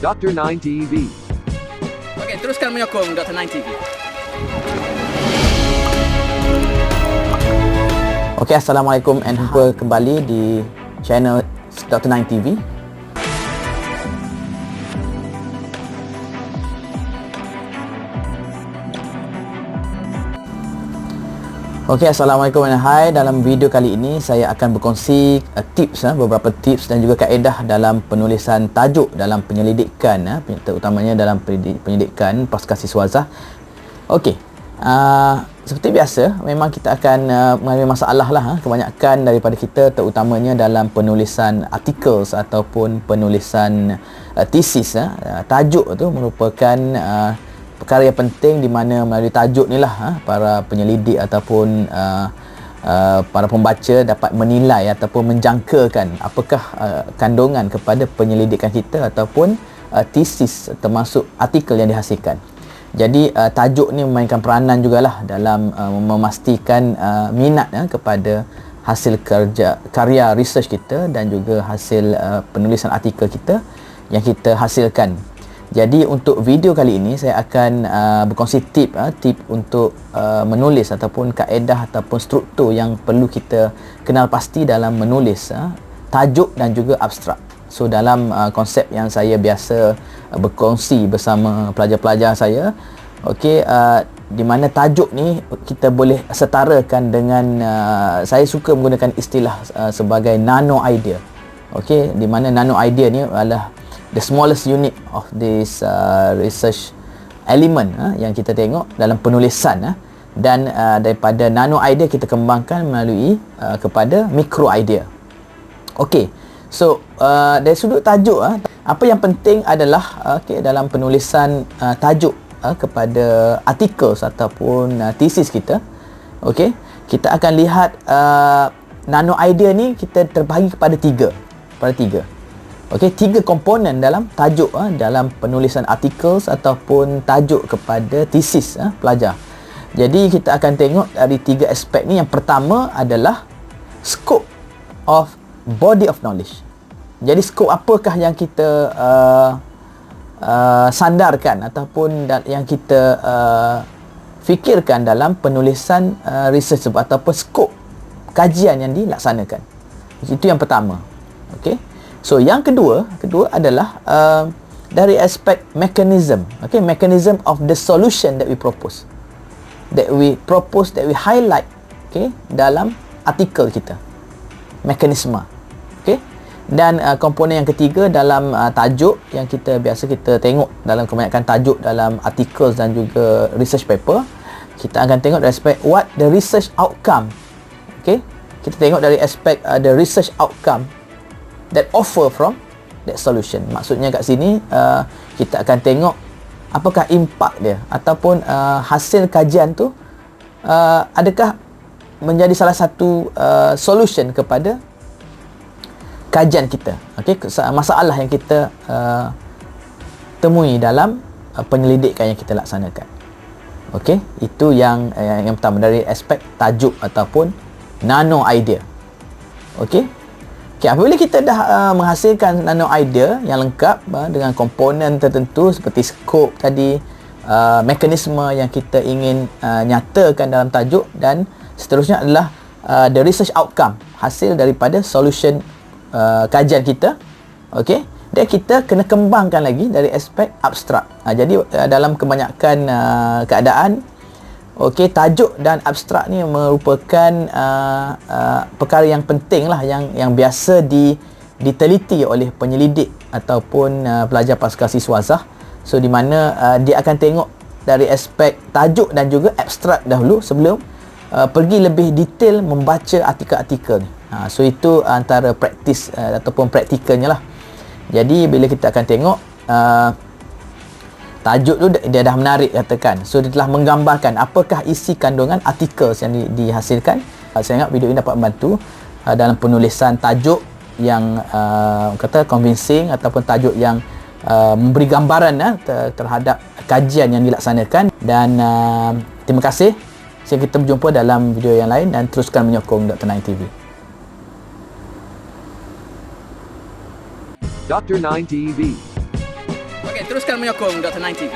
Dr. 9 TV. Okey, teruskan menyokong Dr. 9 TV. Okey, Assalamualaikum and jumpa kembali di channel Dr. 9 TV. Okey, Assalamualaikum and hai. Dalam video kali ini saya akan berkongsi beberapa tips dan juga kaedah dalam penulisan tajuk dalam penyelidikan, terutamanya dalam penyelidikan pasca siswazah. Okey, seperti biasa memang kita akan mengalami masalah lah, kebanyakan daripada kita, terutamanya dalam penulisan articles ataupun penulisan thesis. Tajuk tu merupakan perkara yang penting, di mana melalui tajuk ni lah para penyelidik ataupun para pembaca dapat menilai ataupun menjangkakan apakah kandungan kepada penyelidikan kita ataupun thesis termasuk artikel yang dihasilkan. Jadi tajuk ni memainkan peranan jugalah dalam memastikan minat kepada hasil karya research kita dan juga hasil penulisan artikel kita yang kita hasilkan. Jadi untuk video kali ini saya akan berkongsi tip untuk menulis ataupun kaedah ataupun struktur yang perlu kita kenal pasti dalam menulis tajuk dan juga abstrak. So dalam konsep yang saya biasa berkongsi bersama pelajar-pelajar saya, okey, di mana tajuk ni kita boleh setarakan dengan saya suka menggunakan istilah sebagai nano idea. Okey, di mana nano idea ni adalah the smallest unit of this research element yang kita tengok dalam penulisan, dan daripada nano idea kita kembangkan melalui kepada micro idea. Okey, so dari sudut tajuk, apa yang penting adalah dalam penulisan tajuk kepada articles ataupun thesis kita, okey, kita akan lihat nano idea ni kita terbahagi kepada tiga. Okey, tiga komponen dalam tajuk dalam penulisan articles ataupun tajuk kepada thesis pelajar. Jadi kita akan tengok dari tiga aspek ni. Yang pertama adalah scope of body of knowledge. Jadi scope apakah yang kita sandarkan ataupun yang kita fikirkan dalam penulisan research ataupun scope kajian yang dilaksanakan. Itu yang pertama. Okey. So yang kedua adalah dari aspek mechanism. Okay, mechanism of the solution that we propose, that we highlight, okay, dalam artikel kita, mekanisme. Okay, dan komponen yang ketiga dalam tajuk yang kita biasa kita tengok dalam kebanyakan tajuk dalam artikel dan juga research paper, kita akan tengok dari aspek what the research outcome. Okay, kita tengok dari aspek the research outcome that offer from that solution. Maksudnya kat sini kita akan tengok apakah impak dia ataupun hasil kajian tu adakah menjadi salah satu solution kepada kajian kita. Okey, masalah yang kita temui dalam penyelidikan yang kita laksanakan. Okey, itu yang pertama dari aspek tajuk ataupun nano idea. Okey. Okay, apabila kita dah menghasilkan nano idea yang lengkap dengan komponen tertentu seperti skop tadi, mekanisme yang kita ingin nyatakan dalam tajuk, dan seterusnya adalah the research outcome, hasil daripada solution kajian kita. Okey, dan kita kena kembangkan lagi dari aspek abstrak. Jadi dalam kebanyakan keadaan, okey, tajuk dan abstrak ni merupakan perkara yang penting lah, yang biasa diteliti oleh penyelidik ataupun pelajar pasca siswazah. So di mana dia akan tengok dari aspek tajuk dan juga abstrak dahulu sebelum pergi lebih detail membaca artikel-artikel ni. So itu antara praktis ataupun praktikalnya lah. Jadi bila kita akan tengok tajuk tu dia dah menarik katakan. So dia telah menggambarkan apakah isi kandungan artikel yang dihasilkan. Saya ingat video ini dapat membantu dalam penulisan tajuk yang kata convincing ataupun tajuk yang memberi gambaran terhadap kajian yang dilaksanakan. Dan terima kasih. Sampai kita berjumpa dalam video yang lain, dan teruskan menyokong Dr. 9 TV. Dr. 9 TV. Okey, teruskan menyokong Dr. 9 TV.